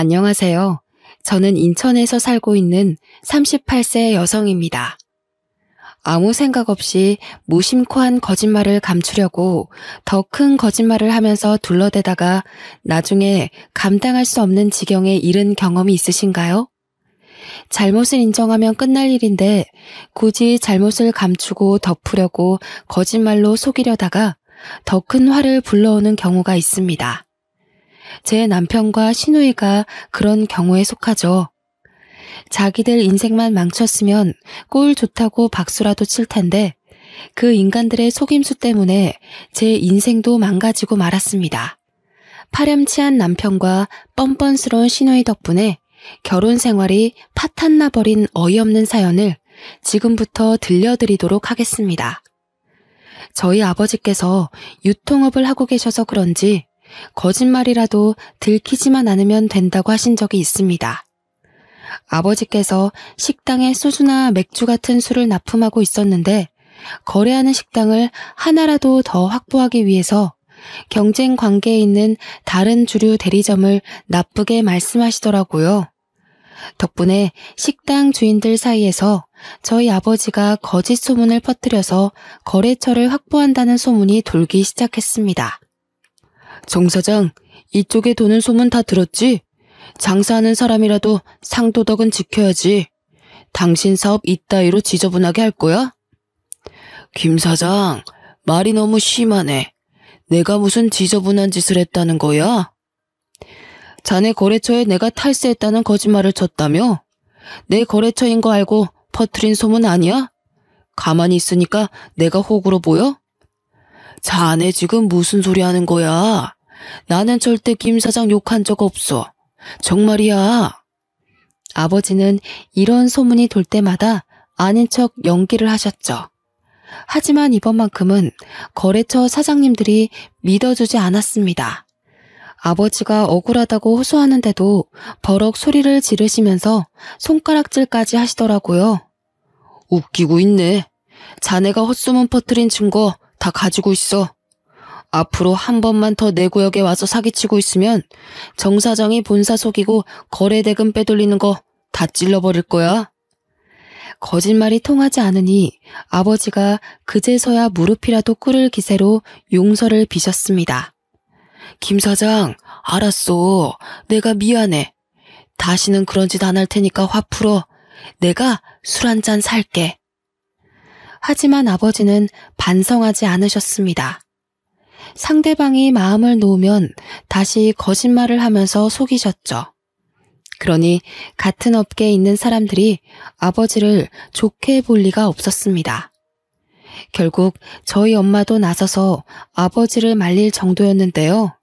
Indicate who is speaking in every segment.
Speaker 1: 안녕하세요. 저는 인천에서 살고 있는 38세 여성입니다. 아무 생각 없이 무심코 한 거짓말을 감추려고 더 큰 거짓말을 하면서 둘러대다가 나중에 감당할 수 없는 지경에 이른 경험이 있으신가요? 잘못을 인정하면 끝날 일인데 굳이 잘못을 감추고 덮으려고 거짓말로 속이려다가 더 큰 화를 불러오는 경우가 있습니다. 제 남편과 시누이가 그런 경우에 속하죠. 자기들 인생만 망쳤으면 꼴 좋다고 박수라도 칠 텐데 그 인간들의 속임수 때문에 제 인생도 망가지고 말았습니다. 파렴치한 남편과 뻔뻔스러운 시누이 덕분에 결혼 생활이 파탄나버린 어이없는 사연을 지금부터 들려드리도록 하겠습니다. 저희 아버지께서 유통업을 하고 계셔서 그런지 거짓말이라도 들키지만 않으면 된다고 하신 적이 있습니다. 아버지께서 식당에 소주나 맥주 같은 술을 납품하고 있었는데 거래하는 식당을 하나라도 더 확보하기 위해서 경쟁 관계에 있는 다른 주류 대리점을 나쁘게 말씀하시더라고요. 덕분에 식당 주인들 사이에서 저희 아버지가 거짓 소문을 퍼뜨려서 거래처를 확보한다는 소문이 돌기 시작했습니다. 정 사장, 이쪽에 도는 소문 다 들었지? 장사하는 사람이라도 상도덕은 지켜야지. 당신 사업 이따위로 지저분하게 할 거야? 김 사장, 말이 너무 심하네. 내가 무슨 지저분한 짓을 했다는 거야? 자네 거래처에 내가 탈세했다는 거짓말을 쳤다며? 내 거래처인 거 알고 퍼뜨린 소문 아니야? 가만히 있으니까 내가 호구로 보여? 자네 지금 무슨 소리 하는 거야? 나는 절대 김 사장 욕한 적 없어. 정말이야. 아버지는 이런 소문이 돌 때마다 아닌 척 연기를 하셨죠. 하지만 이번만큼은 거래처 사장님들이 믿어주지 않았습니다. 아버지가 억울하다고 호소하는데도 버럭 소리를 지르시면서 손가락질까지 하시더라고요. 웃기고 있네. 자네가 헛소문 퍼뜨린 증거 다 가지고 있어. 앞으로 한 번만 더 내 구역에 와서 사기치고 있으면 정 사장이 본사 속이고 거래 대금 빼돌리는 거 다 찔러버릴 거야. 거짓말이 통하지 않으니 아버지가 그제서야 무릎이라도 꿇을 기세로 용서를 비셨습니다. 김 사장, 알았어. 내가 미안해. 다시는 그런 짓 안 할 테니까 화 풀어. 내가 술 한 잔 살게. 하지만 아버지는 반성하지 않으셨습니다. 상대방이 마음을 놓으면 다시 거짓말을 하면서 속이셨죠. 그러니 같은 업계에 있는 사람들이 아버지를 좋게 볼 리가 없었습니다. 결국 저희 엄마도 나서서 아버지를 말릴 정도였는데요.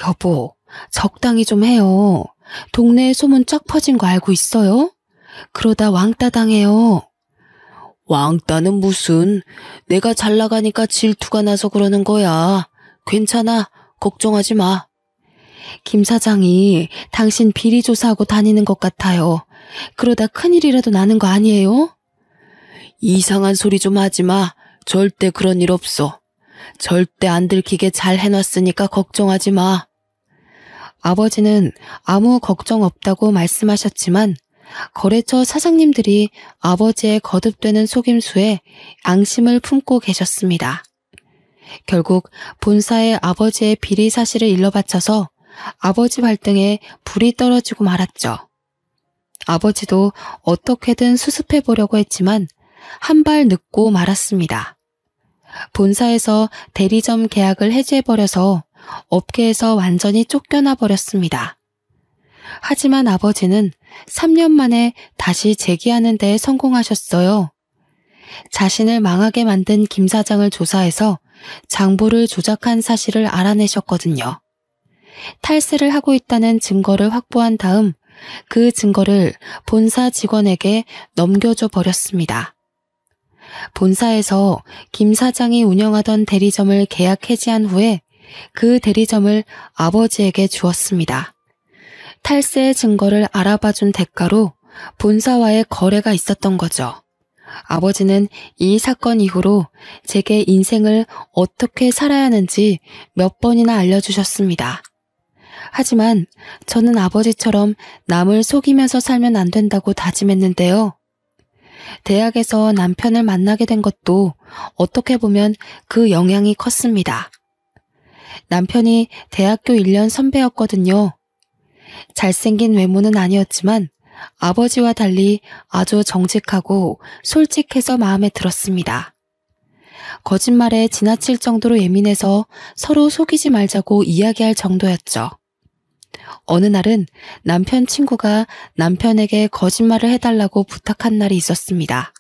Speaker 1: 여보, 적당히 좀 해요. 동네에 소문 쫙 퍼진 거 알고 있어요? 그러다 왕따 당해요. 왕따는 무슨, 내가 잘 나가니까 질투가 나서 그러는 거야. 괜찮아, 걱정하지 마. 김 사장이 당신 비리 조사하고 다니는 것 같아요. 그러다 큰일이라도 나는 거 아니에요? 이상한 소리 좀 하지 마. 절대 그런 일 없어. 절대 안 들키게 잘 해놨으니까 걱정하지 마. 아버지는 아무 걱정 없다고 말씀하셨지만 거래처 사장님들이 아버지의 거듭되는 속임수에 앙심을 품고 계셨습니다. 결국 본사에 아버지의 비리 사실을 일러바쳐서 아버지 발등에 불이 떨어지고 말았죠. 아버지도 어떻게든 수습해 보려고 했지만 한 발 늦고 말았습니다. 본사에서 대리점 계약을 해지해버려서 업계에서 완전히 쫓겨나 버렸습니다. 하지만 아버지는 3년 만에 다시 재기하는 데 성공하셨어요. 자신을 망하게 만든 김 사장을 조사해서 장부를 조작한 사실을 알아내셨거든요. 탈세를 하고 있다는 증거를 확보한 다음 그 증거를 본사 직원에게 넘겨줘 버렸습니다. 본사에서 김 사장이 운영하던 대리점을 계약 해지한 후에 그 대리점을 아버지에게 주었습니다. 탈세 증거를 알아봐준 대가로 본사와의 거래가 있었던 거죠. 아버지는 이 사건 이후로 제게 인생을 어떻게 살아야 하는지 몇 번이나 알려주셨습니다. 하지만 저는 아버지처럼 남을 속이면서 살면 안 된다고 다짐했는데요. 대학에서 남편을 만나게 된 것도 어떻게 보면 그 영향이 컸습니다. 남편이 대학교 1년 선배였거든요. 잘생긴 외모는 아니었지만 아버지와 달리 아주 정직하고 솔직해서 마음에 들었습니다. 거짓말에 지나칠 정도로 예민해서 서로 속이지 말자고 이야기할 정도였죠. 어느 날은 남편 친구가 남편에게 거짓말을 해달라고 부탁한 날이 있었습니다.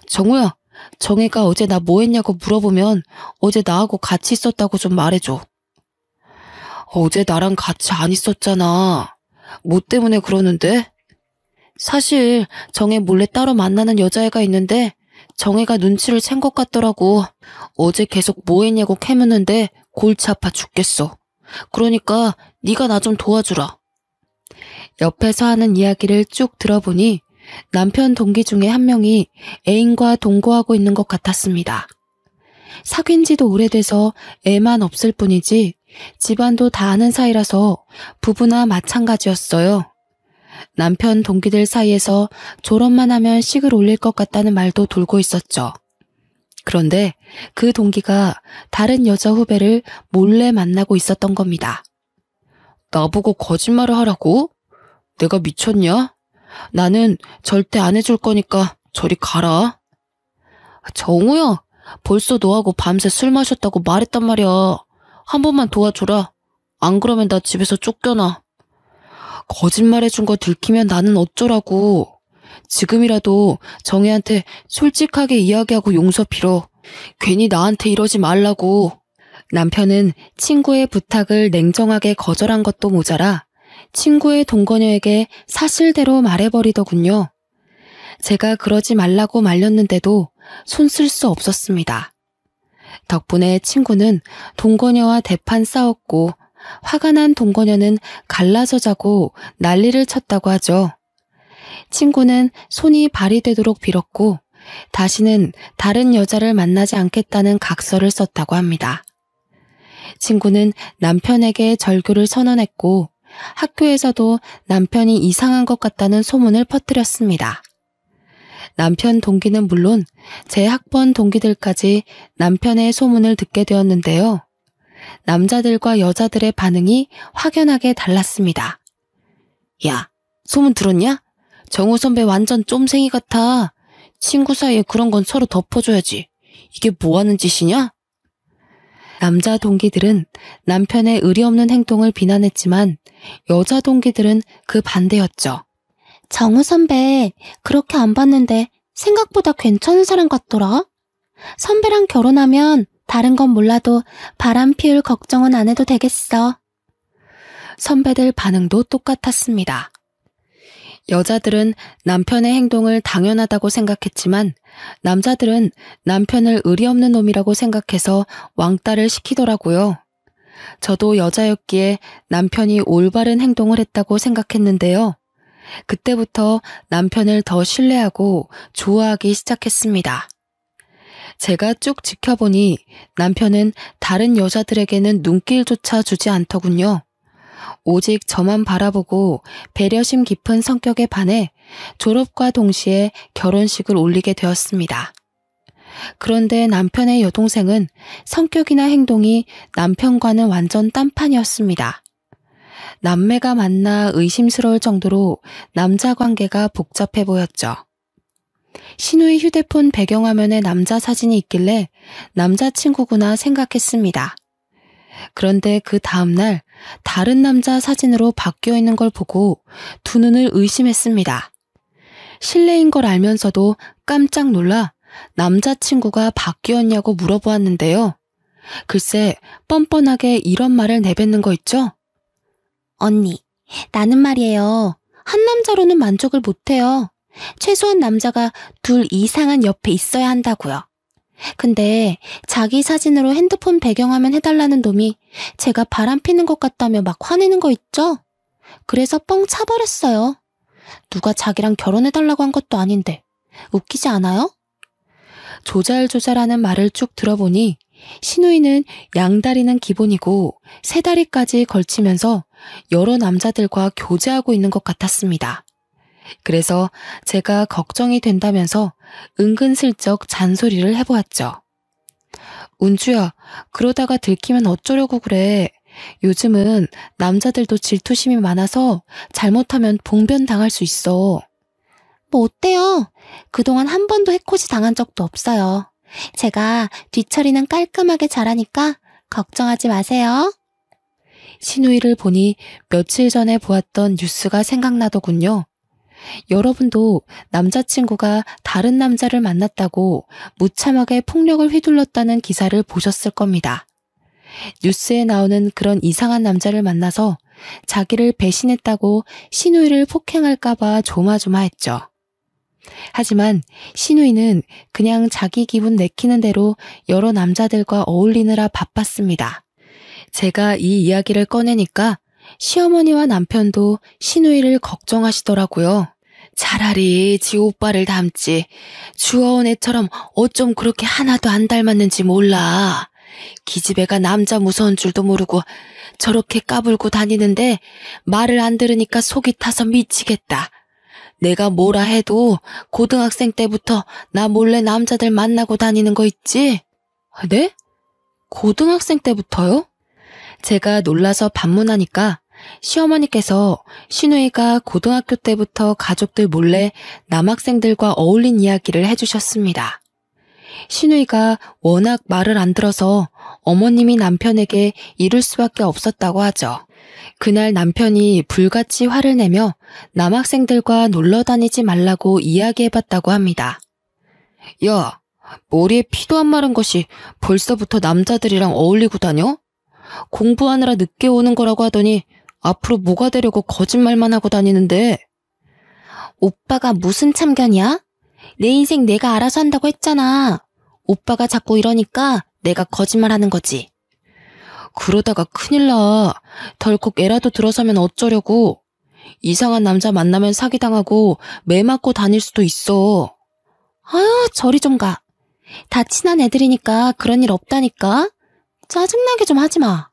Speaker 1: 정우야, 정혜가 어제 나 뭐 했냐고 물어보면 어제 나하고 같이 있었다고 좀 말해줘. 어제 나랑 같이 안 있었잖아. 뭐 때문에 그러는데? 사실 정혜 몰래 따로 만나는 여자애가 있는데 정혜가 눈치를 챈 것 같더라고. 어제 계속 뭐 했냐고 캐묻는데 골치 아파 죽겠어. 그러니까 네가 나 좀 도와주라. 옆에서 하는 이야기를 쭉 들어보니 남편 동기 중에 한 명이 애인과 동거하고 있는 것 같았습니다. 사귄 지도 오래돼서 애만 없을 뿐이지 집안도 다 아는 사이라서 부부나 마찬가지였어요. 남편 동기들 사이에서 졸업만 하면 식을 올릴 것 같다는 말도 돌고 있었죠. 그런데 그 동기가 다른 여자 후배를 몰래 만나고 있었던 겁니다. 나보고 거짓말을 하라고? 내가 미쳤냐? 나는 절대 안 해줄 거니까 저리 가라. 정우야, 벌써 너하고 밤새 술 마셨다고 말했단 말이야. 한 번만 도와줘라. 안 그러면 나 집에서 쫓겨나. 거짓말해준 거 들키면 나는 어쩌라고. 지금이라도 정혜한테 솔직하게 이야기하고 용서 빌어. 괜히 나한테 이러지 말라고. 남편은 친구의 부탁을 냉정하게 거절한 것도 모자라 친구의 동거녀에게 사실대로 말해버리더군요. 제가 그러지 말라고 말렸는데도 손 쓸 수 없었습니다. 덕분에 친구는 동거녀와 대판 싸웠고 화가 난 동거녀는 갈라서 자고 난리를 쳤다고 하죠. 친구는 손이 발이 되도록 빌었고 다시는 다른 여자를 만나지 않겠다는 각서를 썼다고 합니다. 친구는 남편에게 절교를 선언했고 학교에서도 남편이 이상한 것 같다는 소문을 퍼뜨렸습니다. 남편 동기는 물론 제 학번 동기들까지 남편의 소문을 듣게 되었는데요. 남자들과 여자들의 반응이 확연하게 달랐습니다. 야, 소문 들었냐? 정우 선배 완전 쫌생이 같아. 친구 사이에 그런 건 서로 덮어줘야지. 이게 뭐 하는 짓이냐? 남자 동기들은 남편의 의리 없는 행동을 비난했지만 여자 동기들은 그 반대였죠. 정우 선배 그렇게 안 봤는데 생각보다 괜찮은 사람 같더라. 선배랑 결혼하면 다른 건 몰라도 바람 피울 걱정은 안 해도 되겠어. 선배들 반응도 똑같았습니다. 여자들은 남편의 행동을 당연하다고 생각했지만 남자들은 남편을 의리 없는 놈이라고 생각해서 왕따를 시키더라고요. 저도 여자였기에 남편이 올바른 행동을 했다고 생각했는데요. 그때부터 남편을 더 신뢰하고 좋아하기 시작했습니다. 제가 쭉 지켜보니 남편은 다른 여자들에게는 눈길조차 주지 않더군요. 오직 저만 바라보고 배려심 깊은 성격에 반해 졸업과 동시에 결혼식을 올리게 되었습니다. 그런데 남편의 여동생은 성격이나 행동이 남편과는 완전 딴판이었습니다. 남매가 만나 의심스러울 정도로 남자 관계가 복잡해 보였죠. 신우의 휴대폰 배경화면에 남자 사진이 있길래 남자친구구나 생각했습니다. 그런데 그 다음날 다른 남자 사진으로 바뀌어 있는 걸 보고 두 눈을 의심했습니다. 실례인 걸 알면서도 깜짝 놀라 남자친구가 바뀌었냐고 물어보았는데요. 글쎄 뻔뻔하게 이런 말을 내뱉는 거 있죠? 언니, 나는 말이에요. 한 남자로는 만족을 못해요. 최소한 남자가 둘 이상은 옆에 있어야 한다고요. 근데 자기 사진으로 핸드폰 배경화면 해달라는 놈이 제가 바람 피는 것 같다며 막 화내는 거 있죠? 그래서 뻥 차버렸어요. 누가 자기랑 결혼해달라고 한 것도 아닌데 웃기지 않아요? 조잘조잘하는 말을 쭉 들어보니 신우이는 양다리는 기본이고 세 다리까지 걸치면서 여러 남자들과 교제하고 있는 것 같았습니다. 그래서 제가 걱정이 된다면서 은근슬쩍 잔소리를 해보았죠. 운주야, 그러다가 들키면 어쩌려고 그래. 요즘은 남자들도 질투심이 많아서 잘못하면 봉변당할 수 있어. 뭐 어때요? 그동안 한 번도 해코지 당한 적도 없어요. 제가 뒤처리는 깔끔하게 잘하니까 걱정하지 마세요. 신우이를 보니 며칠 전에 보았던 뉴스가 생각나더군요. 여러분도 남자친구가 다른 남자를 만났다고 무참하게 폭력을 휘둘렀다는 기사를 보셨을 겁니다. 뉴스에 나오는 그런 이상한 남자를 만나서 자기를 배신했다고 신우이를 폭행할까봐 조마조마했죠. 하지만 신우이는 그냥 자기 기분 내키는 대로 여러 남자들과 어울리느라 바빴습니다. 제가 이 이야기를 꺼내니까 시어머니와 남편도 신우이를 걱정하시더라고요. 차라리 지 오빠를 닮지. 주어온 애처럼 어쩜 그렇게 하나도 안 닮았는지 몰라. 기집애가 남자 무서운 줄도 모르고 저렇게 까불고 다니는데 말을 안 들으니까 속이 타서 미치겠다. 내가 뭐라 해도 고등학생 때부터 나 몰래 남자들 만나고 다니는 거 있지? 네? 고등학생 때부터요? 제가 놀라서 반문하니까 시어머니께서 신우이가 고등학교 때부터 가족들 몰래 남학생들과 어울린 이야기를 해주셨습니다. 신우이가 워낙 말을 안 들어서 어머님이 남편에게 이룰 수밖에 없었다고 하죠. 그날 남편이 불같이 화를 내며 남학생들과 놀러 다니지 말라고 이야기해봤다고 합니다. 야, 머리에 피도 안 마른 것이 벌써부터 남자들이랑 어울리고 다녀? 공부하느라 늦게 오는 거라고 하더니 앞으로 뭐가 되려고 거짓말만 하고 다니는데. 오빠가 무슨 참견이야? 내 인생 내가 알아서 한다고 했잖아. 오빠가 자꾸 이러니까 내가 거짓말하는 거지. 그러다가 큰일 나. 덜컥 애라도 들어서면 어쩌려고. 이상한 남자 만나면 사기당하고 매 맞고 다닐 수도 있어. 아유, 저리 좀 가. 다 친한 애들이니까 그런 일 없다니까. 짜증나게 좀 하지 마.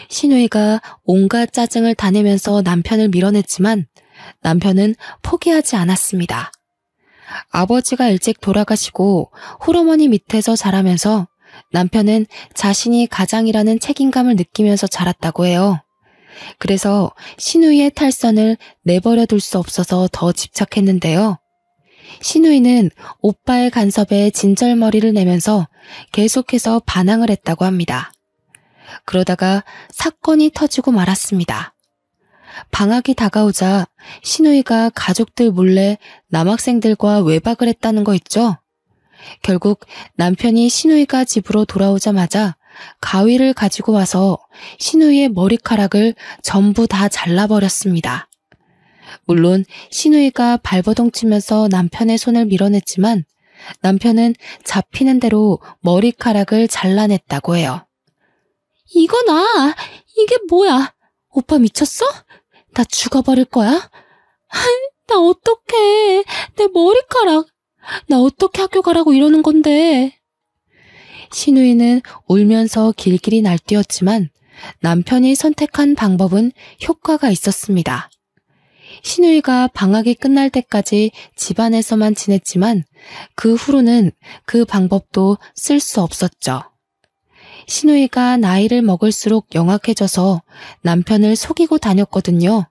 Speaker 1: 신우이가 온갖 짜증을 다 내면서 남편을 밀어냈지만 남편은 포기하지 않았습니다. 아버지가 일찍 돌아가시고 홀어머니 밑에서 자라면서 남편은 자신이 가장이라는 책임감을 느끼면서 자랐다고 해요. 그래서 신우이의 탈선을 내버려 둘 수 없어서 더 집착했는데요. 신우이는 오빠의 간섭에 진절머리를 내면서 계속해서 반항을 했다고 합니다. 그러다가 사건이 터지고 말았습니다. 방학이 다가오자 신우이가 가족들 몰래 남학생들과 외박을 했다는 거 있죠? 결국 남편이 신우이가 집으로 돌아오자마자 가위를 가지고 와서 신우이의 머리카락을 전부 다 잘라버렸습니다. 물론 신우이가 발버둥 치면서 남편의 손을 밀어냈지만 남편은 잡히는 대로 머리카락을 잘라냈다고 해요. 이거나! 이게 뭐야? 오빠 미쳤어? 나 죽어버릴 거야? 나 어떡해. 내 머리카락. 나 어떻게 학교 가라고 이러는 건데. 신우이는 울면서 길길이 날뛰었지만 남편이 선택한 방법은 효과가 있었습니다. 신우이가 방학이 끝날 때까지 집안에서만 지냈지만 그 후로는 그 방법도 쓸 수 없었죠. 신우이가 나이를 먹을수록 영악해져서 남편을 속이고 다녔거든요.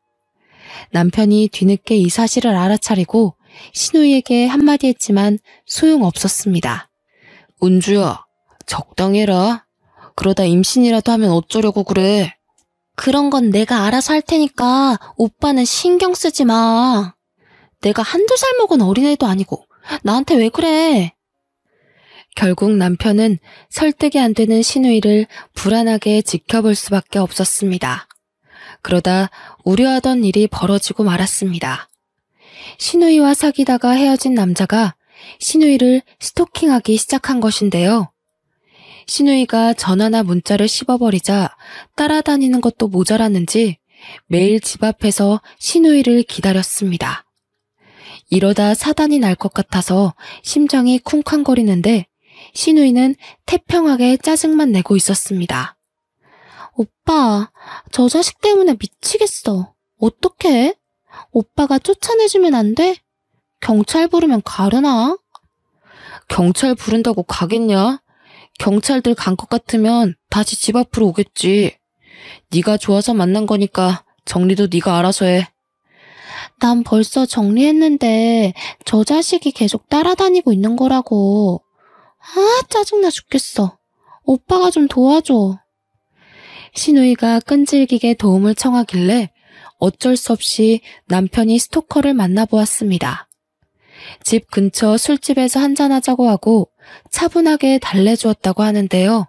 Speaker 1: 남편이 뒤늦게 이 사실을 알아차리고 신우이에게 한마디 했지만 소용없었습니다. 운주야, 적당히 해라. 그러다 임신이라도 하면 어쩌려고 그래. 그런 건 내가 알아서 할 테니까 오빠는 신경 쓰지 마. 내가 한두 살 먹은 어린애도 아니고 나한테 왜 그래? 결국 남편은 설득이 안 되는 신우이를 불안하게 지켜볼 수밖에 없었습니다. 그러다 우려하던 일이 벌어지고 말았습니다. 신우이와 사귀다가 헤어진 남자가 신우이를 스토킹하기 시작한 것인데요. 신우이가 전화나 문자를 씹어버리자 따라다니는 것도 모자랐는지 매일 집 앞에서 신우이를 기다렸습니다. 이러다 사단이 날 것 같아서 심장이 쿵쾅거리는데 신우이는 태평하게 짜증만 내고 있었습니다.
Speaker 2: 오빠, 저 자식 때문에 미치겠어. 어떡해? 오빠가 쫓아내주면 안 돼? 경찰 부르면 가려나?
Speaker 1: 경찰 부른다고 가겠냐? 경찰들 간 것 같으면 다시 집 앞으로 오겠지. 네가 좋아서 만난 거니까 정리도 네가 알아서 해.
Speaker 2: 난 벌써 정리했는데 저 자식이 계속 따라다니고 있는 거라고. 아, 짜증나 죽겠어. 오빠가 좀 도와줘.
Speaker 1: 신우이가 끈질기게 도움을 청하길래 어쩔 수 없이 남편이 스토커를 만나보았습니다. 집 근처 술집에서 한잔하자고 하고 차분하게 달래주었다고 하는데요.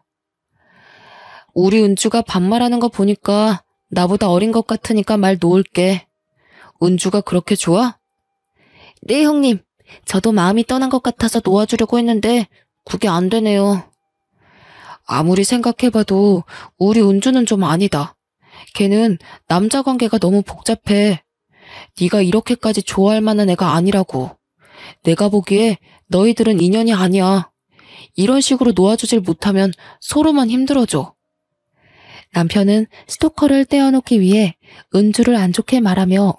Speaker 1: 우리 은주가 반말하는 거 보니까 나보다 어린 것 같으니까 말 놓을게. 은주가 그렇게 좋아? 네, 형님. 저도 마음이 떠난 것 같아서 놓아주려고 했는데 그게 안 되네요. 아무리 생각해봐도 우리 은주는 좀 아니다. 걔는 남자 관계가 너무 복잡해. 네가 이렇게까지 좋아할 만한 애가 아니라고. 내가 보기에 너희들은 인연이 아니야. 이런 식으로 놓아주질 못하면 서로만 힘들어져. 남편은 스토커를 떼어놓기 위해 은주를 안 좋게 말하며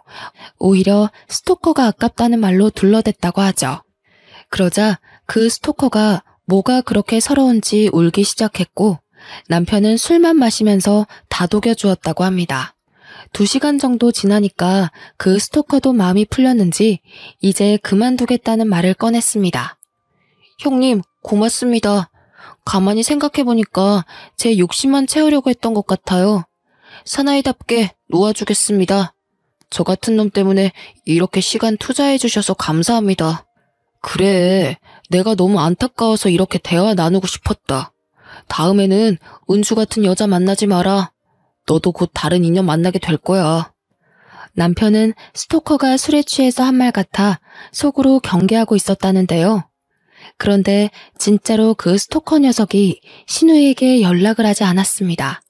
Speaker 1: 오히려 스토커가 아깝다는 말로 둘러댔다고 하죠. 그러자 그 스토커가 뭐가 그렇게 서러운지 울기 시작했고 남편은 술만 마시면서 다독여 주었다고 합니다. 2시간 정도 지나니까 그 스토커도 마음이 풀렸는지 이제 그만두겠다는 말을 꺼냈습니다. 형님, 고맙습니다. 가만히 생각해보니까 제 욕심만 채우려고 했던 것 같아요. 사나이답게 놓아주겠습니다. 저 같은 놈 때문에 이렇게 시간 투자해주셔서 감사합니다. 그래, 내가 너무 안타까워서 이렇게 대화 나누고 싶었다. 다음에는 은주 같은 여자 만나지 마라. 너도 곧 다른 인연 만나게 될 거야. 남편은 스토커가 술에 취해서 한 말 같아 속으로 경계하고 있었다는데요. 그런데 진짜로 그 스토커 녀석이 신우이에게 연락을 하지 않았습니다.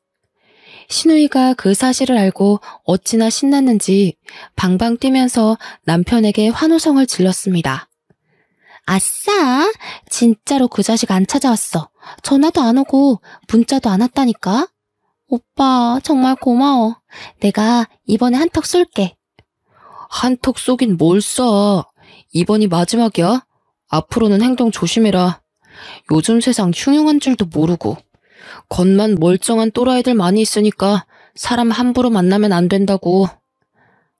Speaker 1: 신우이가 그 사실을 알고 어찌나 신났는지 방방 뛰면서 남편에게 환호성을 질렀습니다.
Speaker 2: 아싸! 진짜로 그 자식 안 찾아왔어. 전화도 안 오고 문자도 안 왔다니까? 오빠, 정말 고마워. 내가 이번에 한턱 쏠게.
Speaker 1: 한턱 쏘긴 뭘 쏴. 이번이 마지막이야. 앞으로는 행동 조심해라. 요즘 세상 흉흉한 줄도 모르고. 겉만 멀쩡한 또라이들 많이 있으니까 사람 함부로 만나면 안 된다고.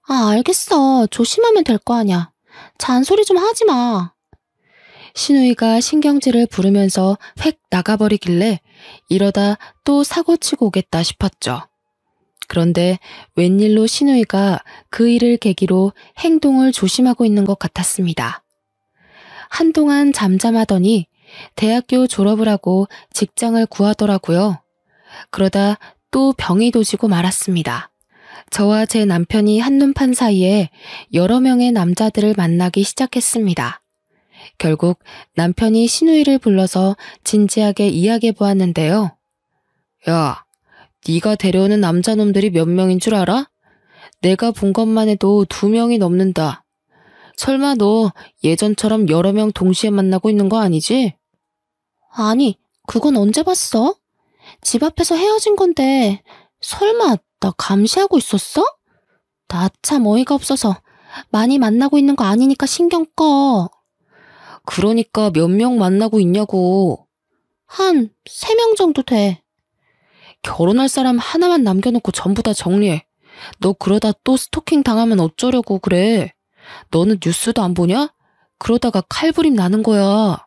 Speaker 2: 아, 알겠어. 조심하면 될 거 아냐. 잔소리 좀 하지 마.
Speaker 1: 신우이가 신경질을 부르면서 획 나가버리길래 이러다 또 사고치고 오겠다 싶었죠. 그런데 웬일로 신우이가 그 일을 계기로 행동을 조심하고 있는 것 같았습니다. 한동안 잠잠하더니 대학교 졸업을 하고 직장을 구하더라고요. 그러다 또 병이 도지고 말았습니다. 저와 제 남편이 한눈판 사이에 여러 명의 남자들을 만나기 시작했습니다. 결국 남편이 신우이를 불러서 진지하게 이야기해 보았는데요. 야, 네가 데려오는 남자놈들이 몇 명인 줄 알아? 내가 본 것만 해도 2명이 넘는다. 설마 너 예전처럼 여러 명 동시에 만나고 있는 거 아니지?
Speaker 2: 아니, 그건 언제 봤어? 집 앞에서 헤어진 건데 설마 나 감시하고 있었어? 나 참 어이가 없어서 많이 만나고 있는 거 아니니까 신경 꺼.
Speaker 1: 그러니까 몇 명 만나고 있냐고.
Speaker 2: 한 3명 정도 돼.
Speaker 1: 결혼할 사람 하나만 남겨놓고 전부 다 정리해. 너 그러다 또 스토킹 당하면 어쩌려고 그래. 너는 뉴스도 안 보냐? 그러다가 칼부림 나는 거야.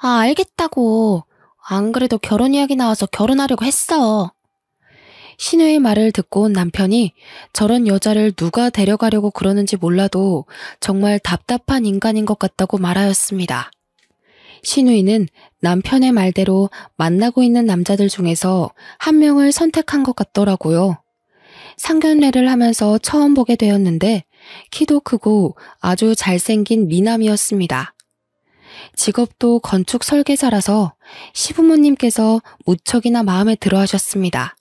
Speaker 2: 아, 알겠다고. 안 그래도 결혼 이야기 나와서 결혼하려고 했어.
Speaker 1: 신우의 말을 듣고 온 남편이 저런 여자를 누가 데려가려고 그러는지 몰라도 정말 답답한 인간인 것 같다고 말하였습니다. 신우이는 남편의 말대로 만나고 있는 남자들 중에서 한 명을 선택한 것 같더라고요. 상견례를 하면서 처음 보게 되었는데 키도 크고 아주 잘생긴 미남이었습니다. 직업도 건축 설계사라서 시부모님께서 무척이나 마음에 들어 하셨습니다.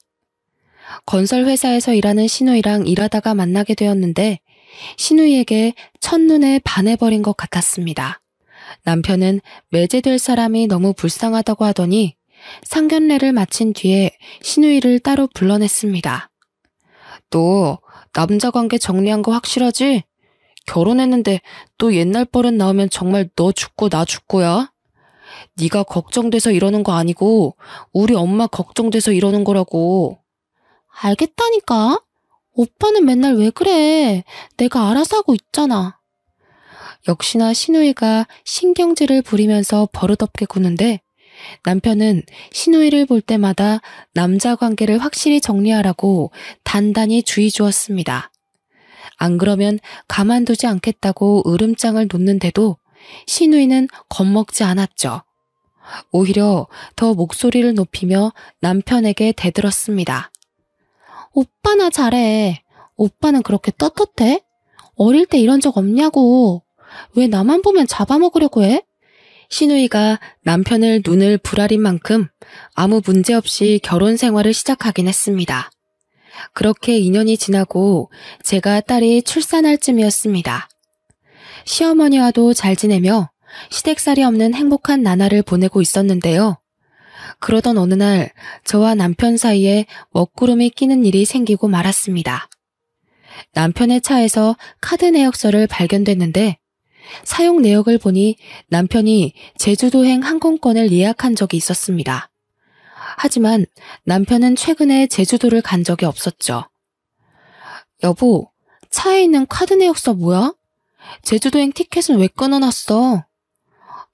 Speaker 1: 건설 회사에서 일하는 신우이랑 일하다가 만나게 되었는데 신우이에게 첫눈에 반해버린 것 같았습니다. 남편은 매제될 사람이 너무 불쌍하다고 하더니 상견례를 마친 뒤에 시누이를 따로 불러냈습니다. 너 남자 관계 정리한 거 확실하지? 결혼했는데 또 옛날 버릇 나오면 정말 너 죽고 나 죽고야. 네가 걱정돼서 이러는 거 아니고 우리 엄마 걱정돼서 이러는 거라고.
Speaker 2: 알겠다니까. 오빠는 맨날 왜 그래? 내가 알아서 하고 있잖아.
Speaker 1: 역시나 시누이가 신경질을 부리면서 버릇없게 구는데 남편은 시누이를 볼 때마다 남자 관계를 확실히 정리하라고 단단히 주의 주었습니다. 안 그러면 가만두지 않겠다고 으름장을 놓는데도 시누이는 겁먹지 않았죠. 오히려 더 목소리를 높이며 남편에게 대들었습니다.
Speaker 2: 오빠나 잘해. 오빠는 그렇게 떳떳해? 어릴 때 이런 적 없냐고. 왜 나만 보면 잡아먹으려고 해?
Speaker 1: 시누이가 남편을 눈을 부라린 만큼 아무 문제 없이 결혼 생활을 시작하긴 했습니다. 그렇게 2년이 지나고 제가 딸이 출산할 쯤이었습니다. 시어머니와도 잘 지내며 시댁살이 없는 행복한 나날을 보내고 있었는데요. 그러던 어느 날 저와 남편 사이에 먹구름이 끼는 일이 생기고 말았습니다. 남편의 차에서 카드 내역서를 발견됐는데 사용 내역을 보니 남편이 제주도행 항공권을 예약한 적이 있었습니다. 하지만 남편은 최근에 제주도를 간 적이 없었죠. 여보, 차에 있는 카드 내역서 뭐야? 제주도행 티켓은 왜 끊어놨어?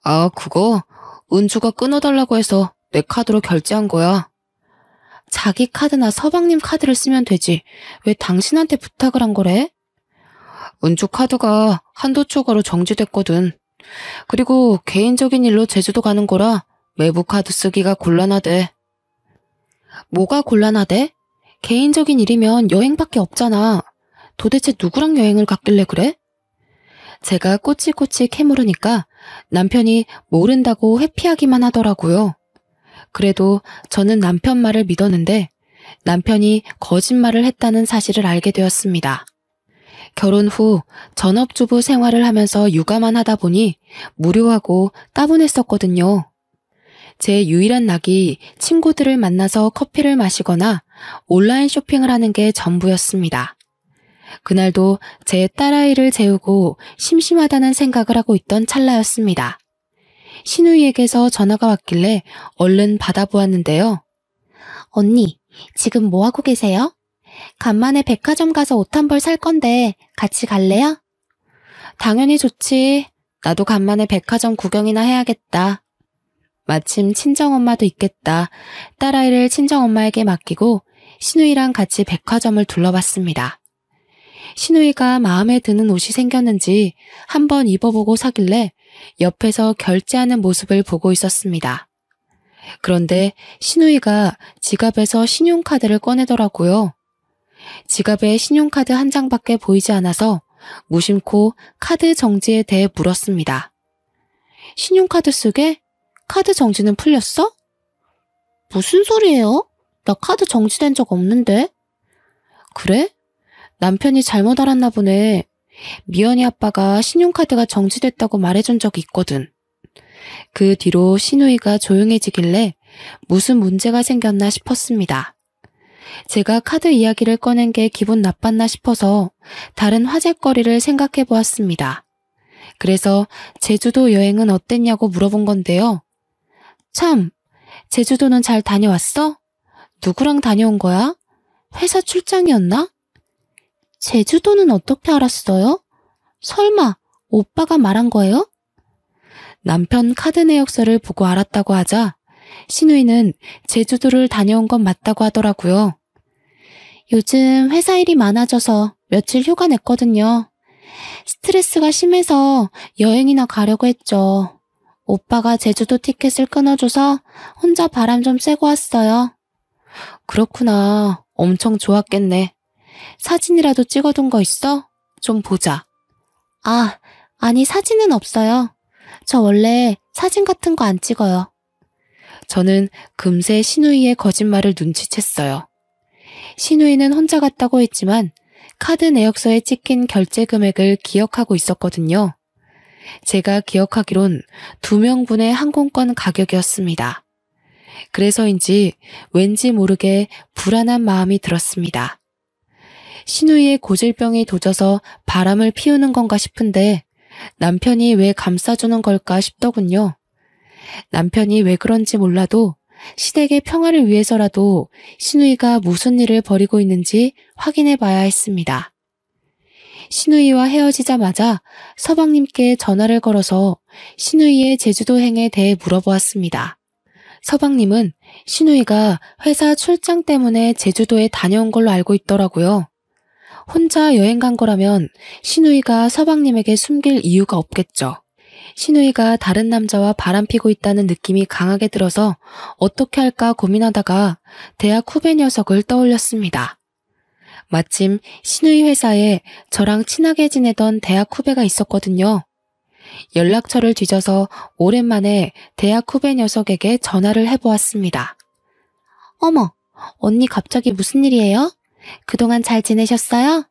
Speaker 1: 아, 그거 은주가 끊어달라고 해서 내 카드로 결제한 거야. 자기 카드나 서방님 카드를 쓰면 되지. 왜 당신한테 부탁을 한 거래? 은주 카드가 한도 초과로 정지됐거든. 그리고 개인적인 일로 제주도 가는 거라 외부 카드 쓰기가 곤란하대. 뭐가 곤란하대? 개인적인 일이면 여행밖에 없잖아. 도대체 누구랑 여행을 갔길래 그래? 제가 꼬치꼬치 캐물으니까 남편이 모른다고 회피하기만 하더라고요. 그래도 저는 남편 말을 믿었는데 남편이 거짓말을 했다는 사실을 알게 되었습니다. 결혼 후 전업주부 생활을 하면서 육아만 하다 보니 무료하고 따분했었거든요. 제 유일한 낙이 친구들을 만나서 커피를 마시거나 온라인 쇼핑을 하는 게 전부였습니다. 그날도 제 딸아이를 재우고 심심하다는 생각을 하고 있던 찰나였습니다. 시누이에게서 전화가 왔길래 얼른 받아보았는데요.
Speaker 2: 언니, 지금 뭐 하고 계세요? 간만에 백화점 가서 옷 한 벌 살 건데 같이 갈래요?
Speaker 1: 당연히 좋지. 나도 간만에 백화점 구경이나 해야겠다. 마침 친정엄마도 있겠다. 딸아이를 친정엄마에게 맡기고 시누이랑 같이 백화점을 둘러봤습니다. 시누이가 마음에 드는 옷이 생겼는지 한번 입어보고 사길래 옆에서 결제하는 모습을 보고 있었습니다. 그런데 시누이가 지갑에서 신용카드를 꺼내더라고요. 지갑에 신용카드 한 장밖에 보이지 않아서 무심코 카드 정지에 대해 물었습니다. 신용카드 쓰게? 카드 정지는 풀렸어?
Speaker 2: 무슨 소리예요? 나 카드 정지된 적 없는데.
Speaker 1: 그래? 남편이 잘못 알았나 보네. 미연이 아빠가 신용카드가 정지됐다고 말해준 적이 있거든. 그 뒤로 시누이가 조용해지길래 무슨 문제가 생겼나 싶었습니다. 제가 카드 이야기를 꺼낸 게 기분 나빴나 싶어서 다른 화제거리를 생각해 보았습니다. 그래서 제주도 여행은 어땠냐고 물어본 건데요. 참, 제주도는 잘 다녀왔어? 누구랑 다녀온 거야? 회사 출장이었나?
Speaker 2: 제주도는 어떻게 알았어요? 설마 오빠가 말한 거예요?
Speaker 1: 남편 카드 내역서를 보고 알았다고 하자 시누이는 제주도를 다녀온 건 맞다고 하더라고요.
Speaker 2: 요즘 회사 일이 많아져서 며칠 휴가 냈거든요. 스트레스가 심해서 여행이나 가려고 했죠. 오빠가 제주도 티켓을 끊어줘서 혼자 바람 좀 쐬고 왔어요. 그렇구나. 엄청 좋았겠네. 사진이라도 찍어둔 거 있어? 좀 보자. 아, 아니 사진은 없어요. 저 원래 사진 같은 거 안 찍어요.
Speaker 1: 저는 금세 시누이의 거짓말을 눈치챘어요. 시누이는 혼자 갔다고 했지만 카드 내역서에 찍힌 결제 금액을 기억하고 있었거든요. 제가 기억하기론 2명분의 항공권 가격이었습니다. 그래서인지 왠지 모르게 불안한 마음이 들었습니다. 신우이의 고질병이 도져서 바람을 피우는 건가 싶은데 남편이 왜 감싸주는 걸까 싶더군요. 남편이 왜 그런지 몰라도 시댁의 평화를 위해서라도 신우이가 무슨 일을 벌이고 있는지 확인해 봐야 했습니다. 신우이와 헤어지자마자 서방님께 전화를 걸어서 신우이의 제주도행에 대해 물어보았습니다. 서방님은 신우이가 회사 출장 때문에 제주도에 다녀온 걸로 알고 있더라고요. 혼자 여행 간 거라면 신우이가 서방님에게 숨길 이유가 없겠죠. 신우이가 다른 남자와 바람피고 있다는 느낌이 강하게 들어서 어떻게 할까 고민하다가 대학 후배 녀석을 떠올렸습니다. 마침 신우이 회사에 저랑 친하게 지내던 대학 후배가 있었거든요. 연락처를 뒤져서 오랜만에 대학 후배 녀석에게 전화를 해보았습니다.
Speaker 2: 어머, 언니 갑자기 무슨 일이에요? 그동안 잘 지내셨어요?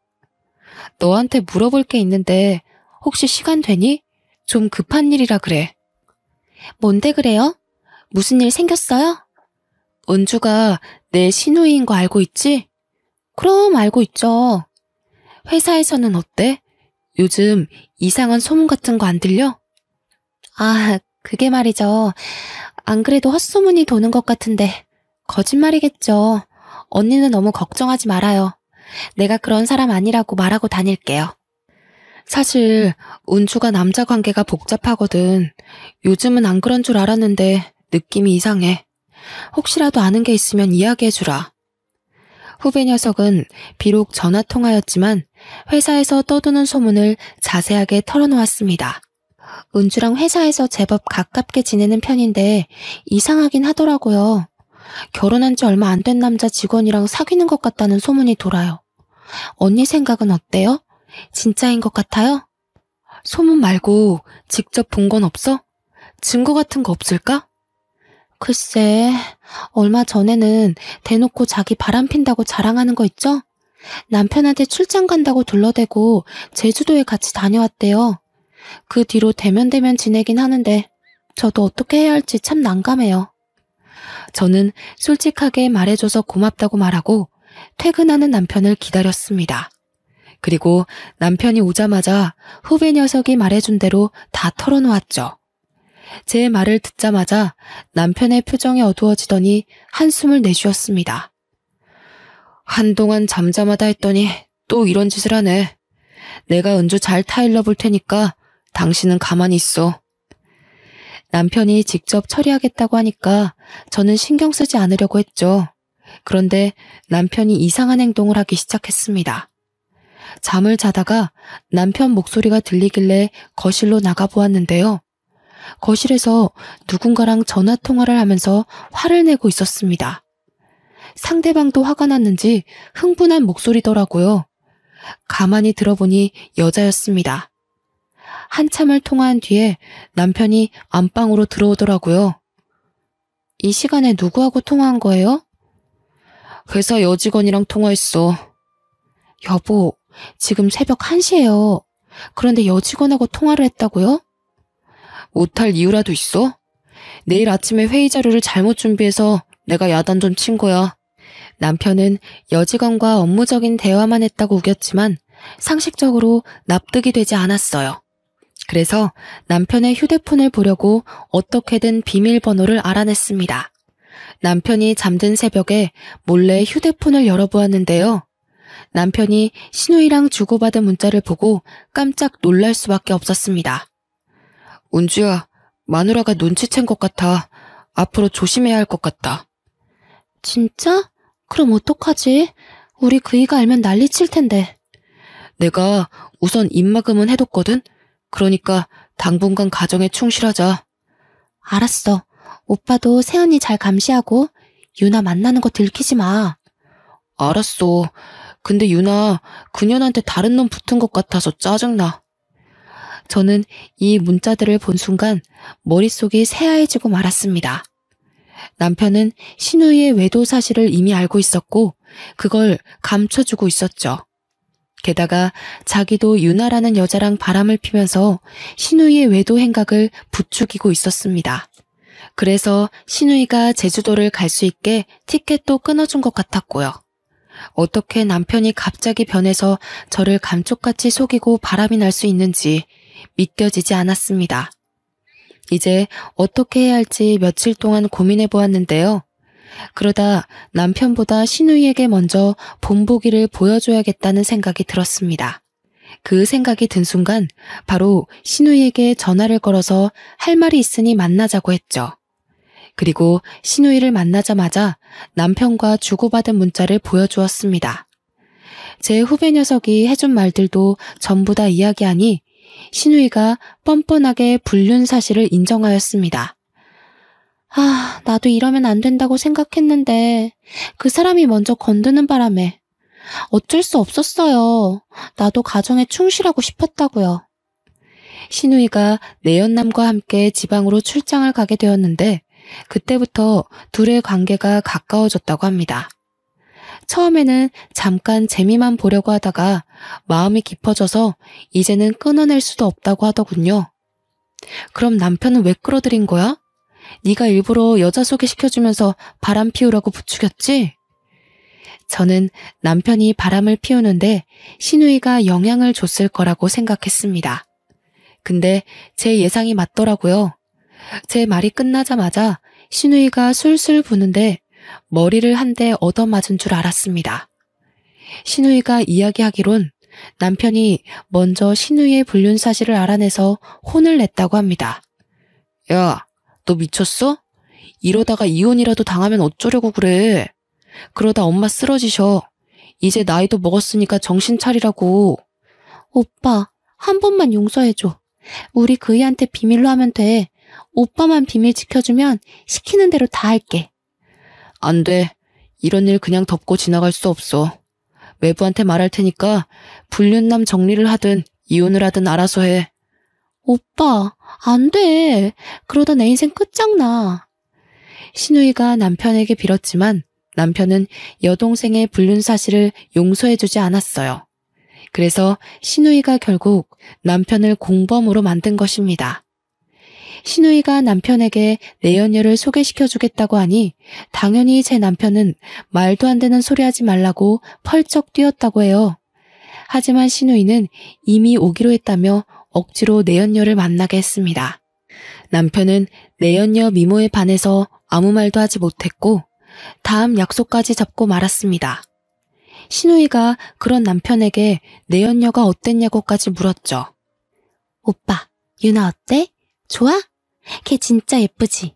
Speaker 1: 너한테 물어볼 게 있는데 혹시 시간 되니? 좀 급한 일이라 그래.
Speaker 2: 뭔데 그래요? 무슨 일 생겼어요?
Speaker 1: 은주가 내 신우이인 거 알고 있지?
Speaker 2: 그럼 알고 있죠.
Speaker 1: 회사에서는 어때? 요즘 이상한 소문 같은 거 안 들려?
Speaker 2: 아, 그게 말이죠. 안 그래도 헛소문이 도는 것 같은데 거짓말이겠죠. 언니는 너무 걱정하지 말아요. 내가 그런 사람 아니라고 말하고 다닐게요.
Speaker 1: 사실 은주가 남자 관계가 복잡하거든. 요즘은 안 그런 줄 알았는데 느낌이 이상해. 혹시라도 아는 게 있으면 이야기해주라. 후배 녀석은 비록 전화통화였지만 회사에서 떠도는 소문을 자세하게 털어놓았습니다.
Speaker 2: 은주랑 회사에서 제법 가깝게 지내는 편인데 이상하긴 하더라고요. 결혼한 지 얼마 안 된 남자 직원이랑 사귀는 것 같다는 소문이 돌아요. 언니 생각은 어때요? 진짜인 것 같아요?
Speaker 1: 소문 말고 직접 본 건 없어? 증거 같은 거 없을까?
Speaker 2: 글쎄, 얼마 전에는 대놓고 자기 바람핀다고 자랑하는 거 있죠? 남편한테 출장 간다고 둘러대고 제주도에 같이 다녀왔대요. 그 뒤로 대면대면 지내긴 하는데 저도 어떻게 해야 할지 참 난감해요.
Speaker 1: 저는 솔직하게 말해줘서 고맙다고 말하고 퇴근하는 남편을 기다렸습니다. 그리고 남편이 오자마자 후배 녀석이 말해준 대로 다 털어놓았죠. 제 말을 듣자마자 남편의 표정이 어두워지더니 한숨을 내쉬었습니다. 한동안 잠잠하다 했더니 또 이런 짓을 하네. 내가 은주 잘 타일러 볼 테니까 당신은 가만히 있어. 남편이 직접 처리하겠다고 하니까 저는 신경 쓰지 않으려고 했죠. 그런데 남편이 이상한 행동을 하기 시작했습니다. 잠을 자다가 남편 목소리가 들리길래 거실로 나가보았는데요. 거실에서 누군가랑 전화통화를 하면서 화를 내고 있었습니다. 상대방도 화가 났는지 흥분한 목소리더라고요. 가만히 들어보니 여자였습니다. 한참을 통화한 뒤에 남편이 안방으로 들어오더라고요. 이 시간에 누구하고 통화한 거예요? 회사 여직원이랑 통화했어. 여보, 지금 새벽 1시예요. 그런데 여직원하고 통화를 했다고요? 못할 이유라도 있어? 내일 아침에 회의 자료를 잘못 준비해서 내가 야단 좀 친 거야. 남편은 여직원과 업무적인 대화만 했다고 우겼지만 상식적으로 납득이 되지 않았어요. 그래서 남편의 휴대폰을 보려고 어떻게든 비밀번호를 알아냈습니다. 남편이 잠든 새벽에 몰래 휴대폰을 열어보았는데요. 남편이 신우이랑 주고받은 문자를 보고 깜짝 놀랄 수밖에 없었습니다. 은주야, 마누라가 눈치챈 것 같아. 앞으로 조심해야 할 것 같다.
Speaker 2: 진짜? 그럼 어떡하지? 우리 그이가 알면 난리칠 텐데.
Speaker 1: 내가 우선 입막음은 해뒀거든? 그러니까 당분간 가정에 충실하자.
Speaker 2: 알았어. 오빠도 새언니 잘 감시하고 유나 만나는 거 들키지 마.
Speaker 1: 알았어. 근데 유나 그년한테 다른 놈 붙은 것 같아서 짜증나. 저는 이 문자들을 본 순간 머릿속이 새하얘지고 말았습니다. 남편은 신우이의 외도 사실을 이미 알고 있었고 그걸 감춰주고 있었죠. 게다가 자기도 유나라는 여자랑 바람을 피면서 신우이의 외도 행각을 부추기고 있었습니다. 그래서 신우이가 제주도를 갈 수 있게 티켓도 끊어준 것 같았고요. 어떻게 남편이 갑자기 변해서 저를 감쪽같이 속이고 바람이 날 수 있는지 믿겨지지 않았습니다. 이제 어떻게 해야 할지 며칠 동안 고민해 보았는데요. 그러다 남편보다 신우이에게 먼저 본보기를 보여줘야겠다는 생각이 들었습니다. 그 생각이 든 순간 바로 신우이에게 전화를 걸어서 할 말이 있으니 만나자고 했죠. 그리고 신우이를 만나자마자 남편과 주고받은 문자를 보여주었습니다. 제 후배 녀석이 해준 말들도 전부 다 이야기하니 신우이가 뻔뻔하게 불륜 사실을 인정하였습니다.
Speaker 2: 나도 이러면 안 된다고 생각했는데 그 사람이 먼저 건드는 바람에 어쩔 수 없었어요. 나도 가정에 충실하고 싶었다고요.
Speaker 1: 신우이가 내연남과 함께 지방으로 출장을 가게 되었는데 그때부터 둘의 관계가 가까워졌다고 합니다. 처음에는 잠깐 재미만 보려고 하다가 마음이 깊어져서 이제는 끊어낼 수도 없다고 하더군요. 그럼 남편은 왜 끌어들인 거야? 네가 일부러 여자 소개시켜주면서 바람 피우라고 부추겼지? 저는 남편이 바람을 피우는데 신우이가 영향을 줬을 거라고 생각했습니다. 근데 제 예상이 맞더라고요. 제 말이 끝나자마자 신우이가 술술 부는데 머리를 한 대 얻어맞은 줄 알았습니다. 신우이가 이야기하기론 남편이 먼저 신우이의 불륜 사실을 알아내서 혼을 냈다고 합니다. 야, 너 미쳤어? 이러다가 이혼이라도 당하면 어쩌려고 그래. 그러다 엄마 쓰러지셔. 이제 나이도 먹었으니까 정신 차리라고.
Speaker 2: 오빠, 한 번만 용서해줘. 우리 그이한테 비밀로 하면 돼. 오빠만 비밀 지켜주면 시키는 대로 다 할게.
Speaker 1: 안 돼. 이런 일 그냥 덮고 지나갈 수 없어. 외부한테 말할 테니까 불륜남 정리를 하든 이혼을 하든 알아서 해.
Speaker 2: 오빠, 안 돼. 그러다 내 인생 끝장나.
Speaker 1: 신우이가 남편에게 빌었지만 남편은 여동생의 불륜 사실을 용서해주지 않았어요. 그래서 신우이가 결국 남편을 공범으로 만든 것입니다. 신우이가 남편에게 내연녀를 소개시켜주겠다고 하니 당연히 제 남편은 말도 안 되는 소리 하지 말라고 펄쩍 뛰었다고 해요. 하지만 신우이는 이미 오기로 했다며 억지로 내연녀를 만나게 했습니다. 남편은 내연녀 미모에 반해서 아무 말도 하지 못했고 다음 약속까지 잡고 말았습니다. 신우이가 그런 남편에게 내연녀가 어땠냐고까지 물었죠.
Speaker 2: 오빠, 유나 어때? 좋아? 걔 진짜 예쁘지?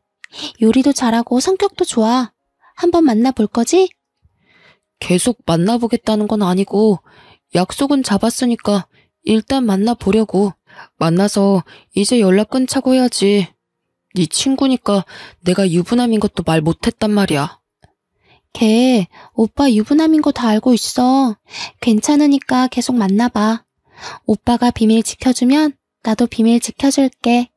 Speaker 2: 요리도 잘하고 성격도 좋아. 한번 만나볼 거지?
Speaker 1: 계속 만나보겠다는 건 아니고 약속은 잡았으니까 일단 만나보려고. 만나서 이제 연락 끊자고 해야지. 네 친구니까 내가 유부남인 것도 말 못했단 말이야.
Speaker 2: 걔 오빠 유부남인 거 다 알고 있어. 괜찮으니까 계속 만나봐. 오빠가 비밀 지켜주면 나도 비밀 지켜줄게.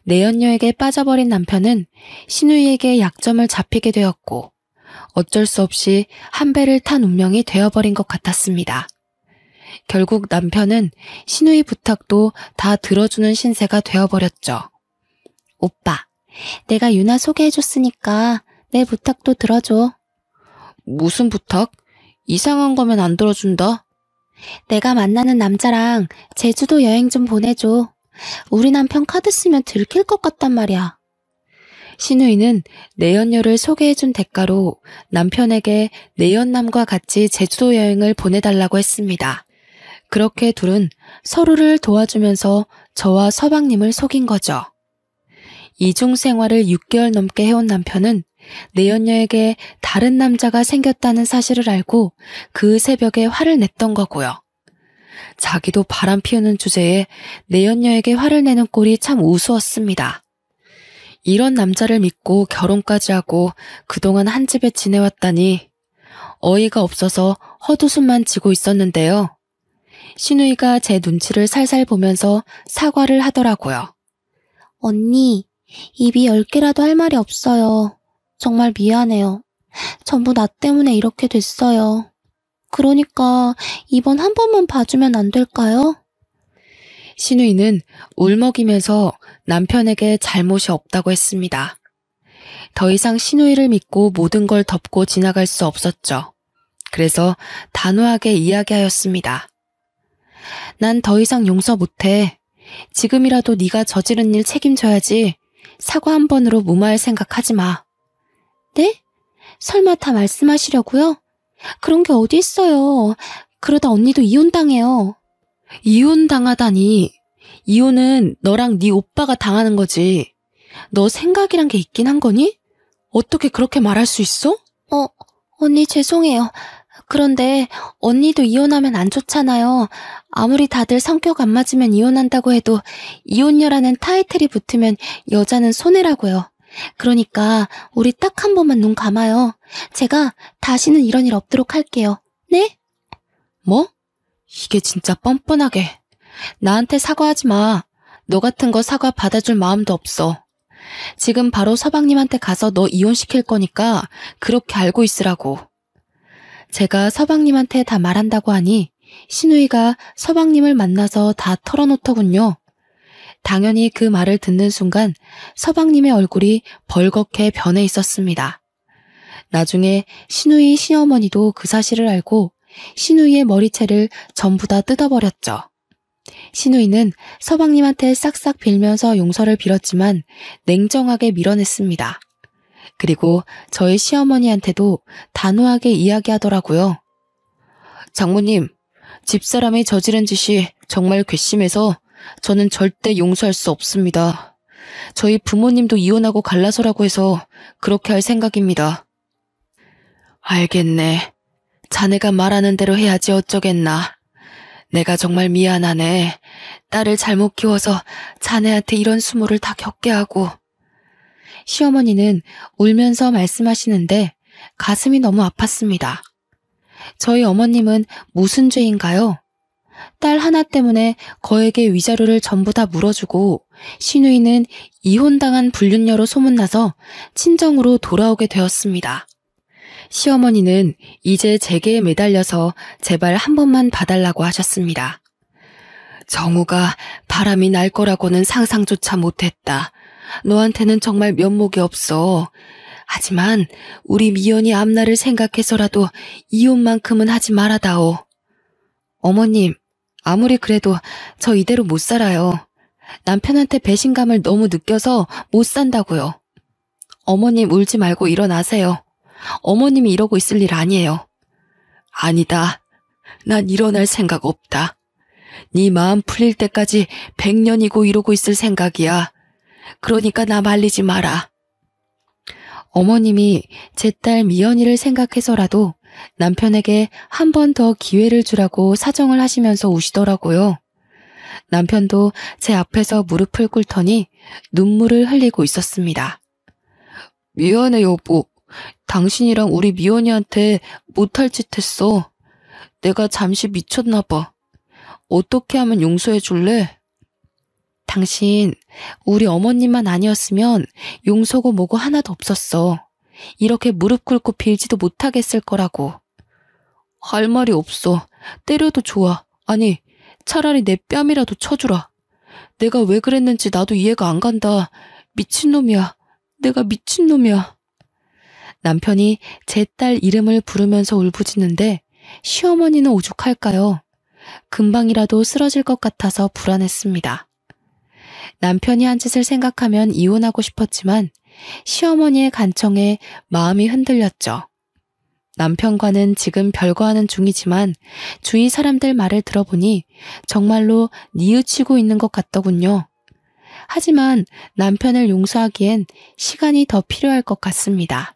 Speaker 1: 내연녀에게 빠져버린 남편은 신우이에게 약점을 잡히게 되었고 어쩔 수 없이 한 배를 탄 운명이 되어버린 것 같았습니다. 결국 남편은 신우이 부탁도 다 들어주는 신세가 되어버렸죠.
Speaker 2: 오빠, 내가 유나 소개해줬으니까 내 부탁도 들어줘.
Speaker 1: 무슨 부탁? 이상한 거면 안 들어준다.
Speaker 2: 내가 만나는 남자랑 제주도 여행 좀 보내줘. 우리 남편 카드 쓰면 들킬 것 같단 말이야.
Speaker 1: 신우이는 내연녀를 소개해준 대가로 남편에게 내연남과 같이 제주도 여행을 보내달라고 했습니다. 그렇게 둘은 서로를 도와주면서 저와 서방님을 속인 거죠. 이중 생활을 6개월 넘게 해온 남편은 내연녀에게 다른 남자가 생겼다는 사실을 알고 그 새벽에 화를 냈던 거고요. 자기도 바람 피우는 주제에 내연녀에게 화를 내는 꼴이 참 우스웠습니다. 이런 남자를 믿고 결혼까지 하고 그동안 한 집에 지내왔다니 어이가 없어서 헛웃음만 지고 있었는데요. 신우이가 제 눈치를 살살 보면서 사과를 하더라고요.
Speaker 2: 언니, 입이 10개라도 할 말이 없어요. 정말 미안해요. 전부 나 때문에 이렇게 됐어요. 그러니까 이번 한 번만 봐주면 안 될까요?
Speaker 1: 신우이는 울먹이면서 남편에게 잘못이 없다고 했습니다. 더 이상 신우이를 믿고 모든 걸 덮고 지나갈 수 없었죠. 그래서 단호하게 이야기하였습니다. 난 더 이상 용서 못해. 지금이라도 네가 저지른 일 책임져야지. 사과 한 번으로 무마할 생각하지 마.
Speaker 2: 네? 설마 다 말씀하시려고요? 그런 게 어디 있어요. 그러다 언니도 이혼당해요.
Speaker 1: 이혼당하다니. 이혼은 너랑 네 오빠가 당하는 거지. 너 생각이란 게 있긴 한 거니? 어떻게 그렇게 말할 수 있어?
Speaker 2: 언니 죄송해요. 그런데 언니도 이혼하면 안 좋잖아요. 아무리 다들 성격 안 맞으면 이혼한다고 해도 이혼녀라는 타이틀이 붙으면 여자는 손해라고요. 그러니까 우리 딱 한 번만 눈 감아요. 제가 다시는 이런 일 없도록 할게요. 네?
Speaker 1: 뭐? 이게 진짜 뻔뻔하게. 나한테 사과하지 마. 너 같은 거 사과 받아줄 마음도 없어. 지금 바로 서방님한테 가서 너 이혼시킬 거니까 그렇게 알고 있으라고. 제가 서방님한테 다 말한다고 하니 신우이가 서방님을 만나서 다 털어놓더군요. 당연히 그 말을 듣는 순간 서방님의 얼굴이 벌겋게 변해 있었습니다. 나중에 신우이 시어머니도 그 사실을 알고 신우이의 머리채를 전부 다 뜯어버렸죠. 신우이는 서방님한테 싹싹 빌면서 용서를 빌었지만 냉정하게 밀어냈습니다. 그리고 저희 시어머니한테도 단호하게 이야기하더라고요. 장모님, 집사람이 저지른 짓이 정말 괘씸해서 저는 절대 용서할 수 없습니다. 저희 부모님도 이혼하고 갈라서라고 해서 그렇게 할 생각입니다. 알겠네. 자네가 말하는 대로 해야지 어쩌겠나. 내가 정말 미안하네. 딸을 잘못 키워서 자네한테 이런 수모를 다 겪게 하고. 시어머니는 울면서 말씀하시는데 가슴이 너무 아팠습니다. 저희 어머님은 무슨 죄인가요? 딸 하나 때문에 거액의 위자료를 전부 다 물어주고 신우이는 이혼당한 불륜녀로 소문나서 친정으로 돌아오게 되었습니다. 시어머니는 이제 제게에 매달려서 제발 한 번만 봐달라고 하셨습니다. 정우가 바람이 날 거라고는 상상조차 못했다. 너한테는 정말 면목이 없어. 하지만 우리 미연이 앞날을 생각해서라도 이혼만큼은 하지 말아다오. 어머님, 아무리 그래도 저 이대로 못 살아요. 남편한테 배신감을 너무 느껴서 못 산다고요. 어머님 울지 말고 일어나세요. 어머님이 이러고 있을 일 아니에요. 아니다. 난 일어날 생각 없다. 네 마음 풀릴 때까지 100년이고 이러고 있을 생각이야. 그러니까 나 말리지 마라. 어머님이 제 딸 미연이를 생각해서라도 남편에게 한 번 더 기회를 주라고 사정을 하시면서 우시더라고요. 남편도 제 앞에서 무릎을 꿇더니 눈물을 흘리고 있었습니다. 미안해 여보. 당신이랑 우리 미연이한테 못할 짓 했어. 내가 잠시 미쳤나 봐. 어떻게 하면 용서해 줄래? 당신, 우리 어머님만 아니었으면 용서고 뭐고 하나도 없었어. 이렇게 무릎 꿇고 빌지도 못하겠을 거라고. 할 말이 없어. 때려도 좋아. 아니, 차라리 내 뺨이라도 쳐주라. 내가 왜 그랬는지 나도 이해가 안 간다. 미친놈이야. 내가 미친놈이야. 남편이 제 딸 이름을 부르면서 울부짖는데 시어머니는 오죽할까요? 금방이라도 쓰러질 것 같아서 불안했습니다. 남편이 한 짓을 생각하면 이혼하고 싶었지만 시어머니의 간청에 마음이 흔들렸죠. 남편과는 지금 별거하는 중이지만 주위 사람들 말을 들어보니 정말로 뉘우치고 있는 것 같더군요. 하지만 남편을 용서하기엔 시간이 더 필요할 것 같습니다.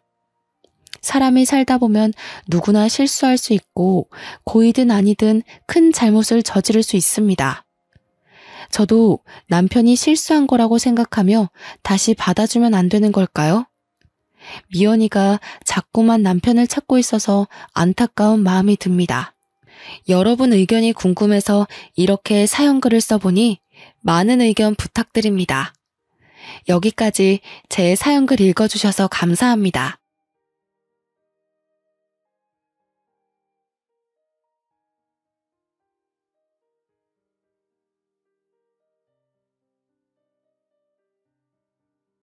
Speaker 1: 사람이 살다 보면 누구나 실수할 수 있고 고이든 아니든 큰 잘못을 저지를 수 있습니다. 저도 남편이 실수한 거라고 생각하며 다시 받아주면 안 되는 걸까요? 미연이가 자꾸만 남편을 찾고 있어서 안타까운 마음이 듭니다. 여러분 의견이 궁금해서 이렇게 사연글을 써보니 많은 의견 부탁드립니다. 여기까지 제 사연글 읽어주셔서 감사합니다.